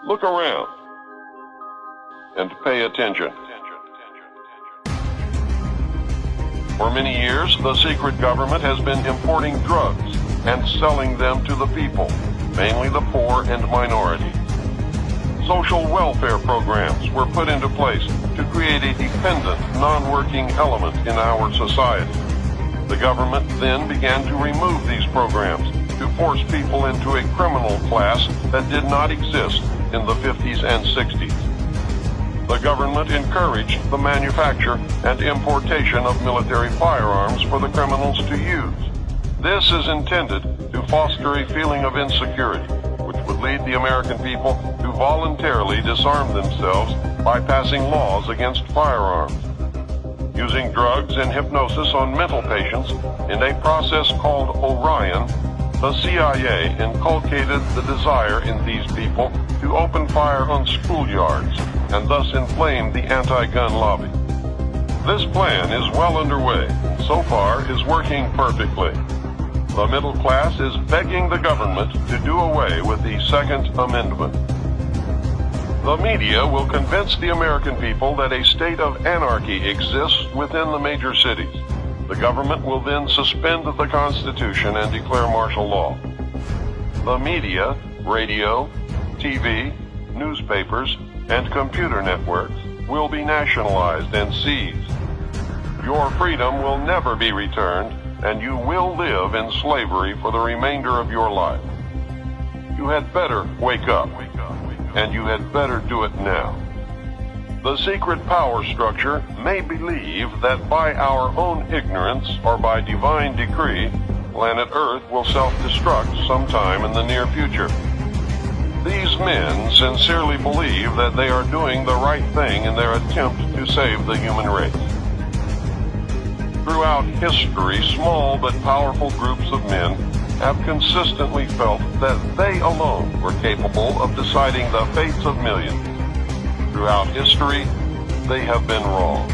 Look around and pay attention. For many years, the secret government has been importing drugs and selling them to the people, mainly the poor and minority. Social welfare programs were put into place to create a dependent, non-working element in our society. The government then began to remove these programs to force people into a criminal class that did not exist in the 50s and 60s. The government encouraged the manufacture and importation of military firearms for the criminals to use. This is intended to foster a feeling of insecurity, which would lead the American people to voluntarily disarm themselves by passing laws against firearms. Using drugs and hypnosis on mental patients in a process called Orion, the CIA inculcated the desire in these people to open fire on schoolyards and thus inflame the anti-gun lobby. This plan is well underway and so far is working perfectly. The middle class is begging the government to do away with the Second Amendment. The media will convince the American people that a state of anarchy exists within the major cities. The government will then suspend the Constitution and declare martial law. The media, radio, TV, newspapers, and computer networks will be nationalized and seized. Your freedom will never be returned, and you will live in slavery for the remainder of your life. You had better wake up, and you had better do it now. The secret power structure may believe that by our own ignorance or by divine decree, planet Earth will self-destruct sometime in the near future. These men sincerely believe that they are doing the right thing in their attempt to save the human race. Throughout history, small but powerful groups of men have consistently felt that they alone were capable of deciding the fates of millions. Throughout history, they have been wrong.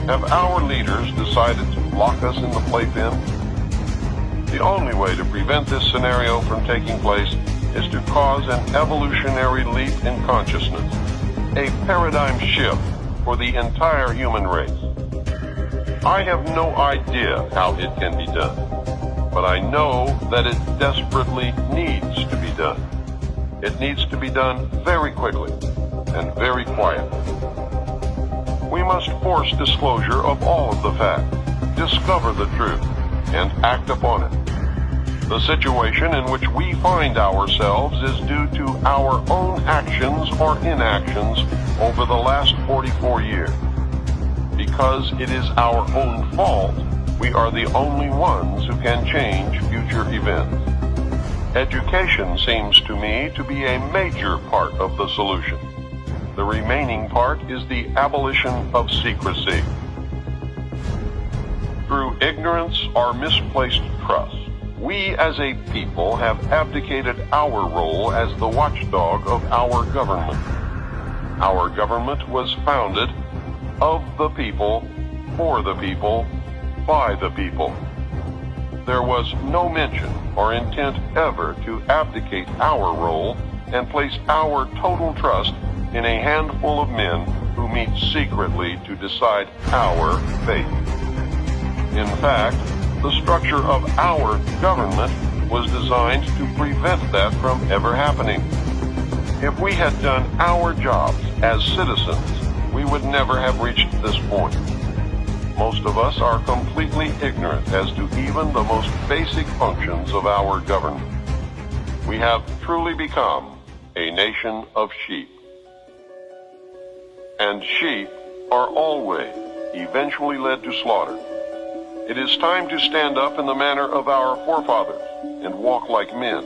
Have our leaders decided to lock us in the playpen? The only way to prevent this scenario from taking place is to cause an evolutionary leap in consciousness, a paradigm shift for the entire human race. I have no idea how it can be done, but I know that it desperately needs to be done. It needs to be done very quickly and very quietly. We must force disclosure of all of the facts, discover the truth, and act upon it. The situation in which we find ourselves is due to our own actions or inactions over the last 44 years. Because it is our own fault, we are the only ones who can change future events. Education seems to me to be a major part of the solution. The remaining part is the abolition of secrecy. Through ignorance or misplaced trust, we as a people have abdicated our role as the watchdog of our government. Our government was founded of the people, for the people, by the people. There was no mention or intent ever to abdicate our role and place our total trust in a handful of men who meet secretly to decide our fate. In fact, the structure of our government was designed to prevent that from ever happening. If we had done our jobs as citizens, we would never have reached this point. Most of us are completely ignorant as to even the most basic functions of our government. We have truly become a nation of sheep. And sheep are always eventually led to slaughter. It is time to stand up in the manner of our forefathers and walk like men.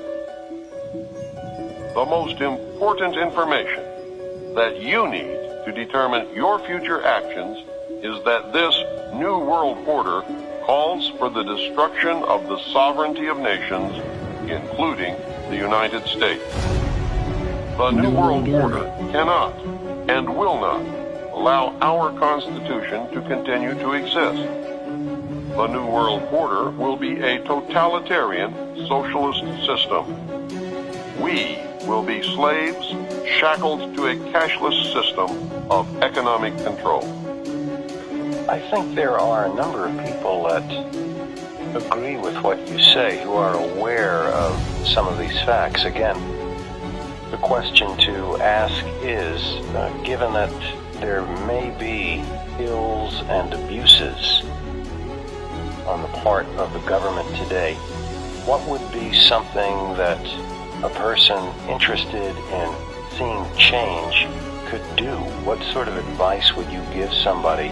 The most important information that you need to determine your future actions is that this New World Order calls for the destruction of the sovereignty of nations, including the United States. The New World Order cannot and will not allow our Constitution to continue to exist. The New World Order will be a totalitarian socialist system. We will be slaves shackled to a cashless system of economic control. I think there are a number of people that agree with what you say, who are aware of some of these facts. Again, the question to ask is, given that there may be ills and abuses on the part of the government today, what would be something that a person interested in seeing change could do? What sort of advice would you give somebody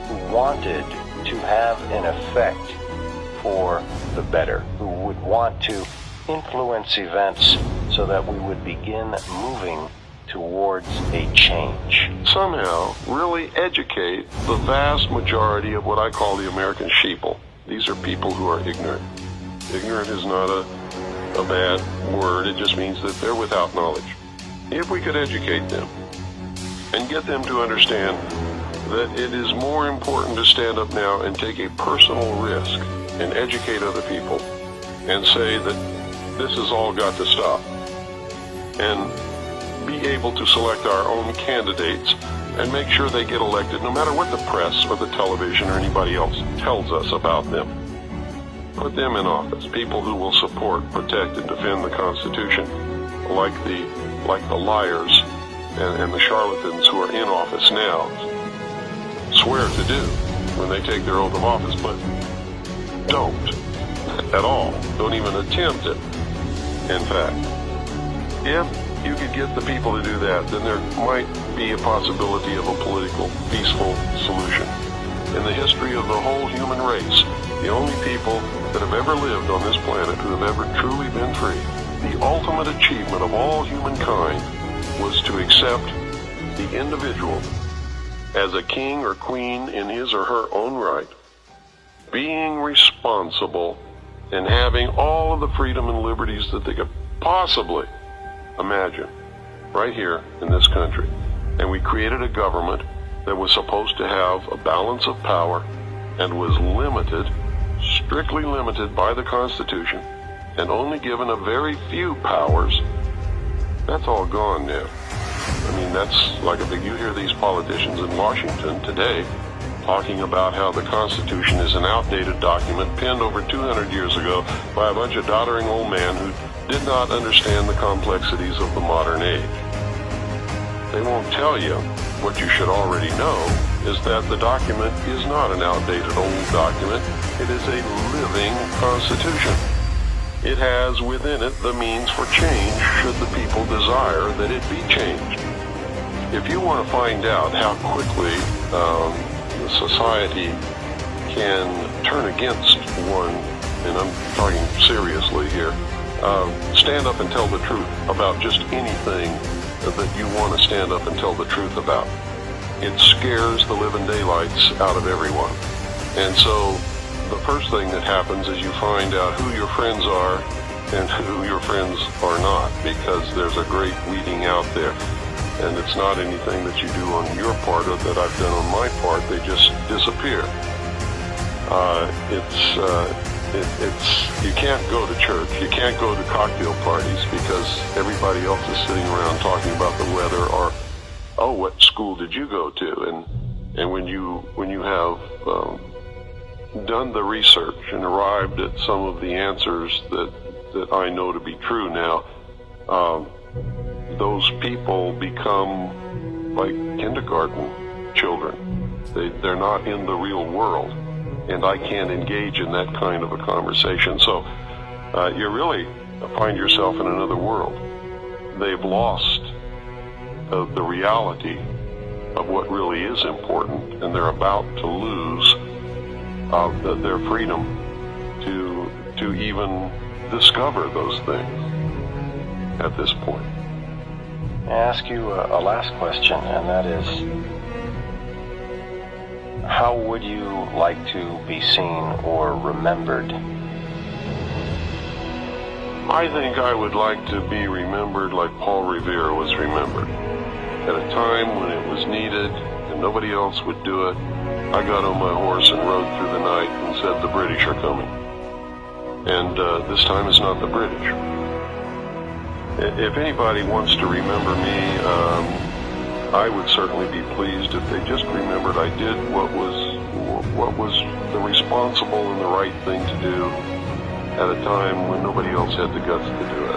who wanted to have an effect for the better, who would want to influence events so that we would begin moving towards a change? Somehow, really educate the vast majority of what I call the American sheeple. These are people who are ignorant. Ignorant is not a bad word. It just means that they're without knowledge. If we could educate them and get them to understand that it is more important to stand up now and take a personal risk and educate other people and say that this has all got to stop, and be able to select our own candidates and make sure they get elected no matter what the press or the television or anybody else tells us about them. Put them in office, people who will support, protect, and defend the Constitution, like the liars and the charlatans who are in office now swear to do when they take their oath of office, but don't at all. Don't even attempt it. In fact, if you could get the people to do that, then there might be a possibility of a political, peaceful solution. In the history of the whole human race, the only people that have ever lived on this planet who have ever truly been free, the ultimate achievement of all humankind was to accept the individual as a king or queen in his or her own right, being responsible and having all of the freedom and liberties that they could possibly imagine right here in this country. And we created a government that was supposed to have a balance of power and was limited, strictly limited by the Constitution, and only given a very few powers. That's all gone now. I mean, that's like you hear these politicians in Washington today talking about how the Constitution is an outdated document penned over 200 years ago by a bunch of doddering old men who did not understand the complexities of the modern age. They won't tell you what you should already know, is that the document is not an outdated old document. It is a living Constitution. It has within it the means for change should the people desire that it be changed. If you want to find out how quickly the society can turn against one, and I'm talking seriously here, stand up and tell the truth about just anything that you want to stand up and tell the truth about. It scares the living daylights out of everyone. And so the first thing that happens is you find out who your friends are and who your friends are not, because there's a great weeding out there. And it's not anything that you do on your part or that I've done on my part. They just disappear. You can't go to church. You can't go to cocktail parties because everybody else is sitting around talking about the weather or, oh, what school did you go to? And when you have done the research and arrived at some of the answers that I know to be true now, those people become like kindergarten children. They're not in the real world, and I can't engage in that kind of a conversation. So you really find yourself in another world. They've lost the reality of what really is important, and they're about to lose their freedom to even discover those things at this point. I ask you a last question, and that is, how would you like to be seen or remembered? I think I would like to be remembered like Paul Revere was remembered. At a time when it was needed and nobody else would do it, I got on my horse and rode through the night and said, the British are coming. And this time it's not the British. If anybody wants to remember me, I would certainly be pleased if they just remembered I did what was the responsible and the right thing to do at a time when nobody else had the guts to do it.